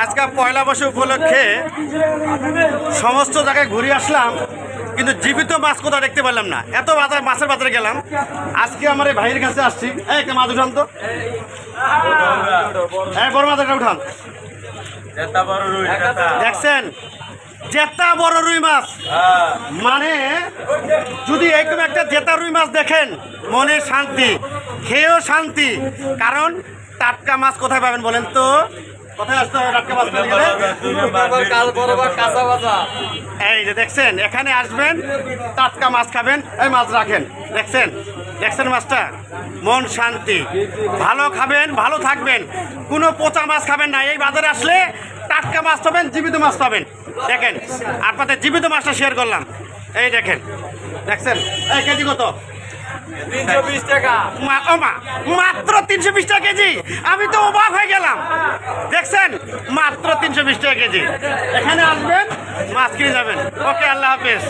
আজকে পয়লা বৈশাখ উপলক্ষে সমস্ত জায়গায় ঘুরে আসলাম, কিন্তু জীবিত মাছ কোথাও দেখতে পারলাম না। এত মাছের বাজারে গেলাম, আজকে আমার এই ভাইয়ের কাছে আসছি। একটা মাছ উঠান তো, বড় মাছ একটা উঠান। দেখছেন জেতা বড় রুই মাছ, মানে যদি এইরকম একটা জেতা রুই মাছ দেখেন মনে শান্তি, খেয়েও শান্তি। কারণ টাটকা মাছ কোথায় পাবেন বলেন তো? কোথায় আসতে হবে টাটকা মাছ পেতে গেলে? এই যে দেখছেন, এখানে আসবেন, টাটকা মাছ খাবেন, এই মাছ রাখেন। দেখছেন দেখছেন মাছটা, মন শান্তি। ভালো খাবেন, ভালো থাকবেন, কোনো পচা মাছ খাবেন না। এই বাজারে আসলে টাটকা মাছ পাবেন, জীবিত মাছ পাবেন। দেখেন আপনাদের জীবিত মাছটা শেয়ার করলাম। এই দেখেন, দেখছেন এই কেজি কত? 320 টাকা। মাত্র 320 টাকা কেজি। আমি তো অবাক হয়ে গেলাম। দেখছেন মাত্র 320 টাকা কেজি। এখানে আসবেন, মাছ কিনে যাবেন। ওকে, আল্লাহ হাফেজ।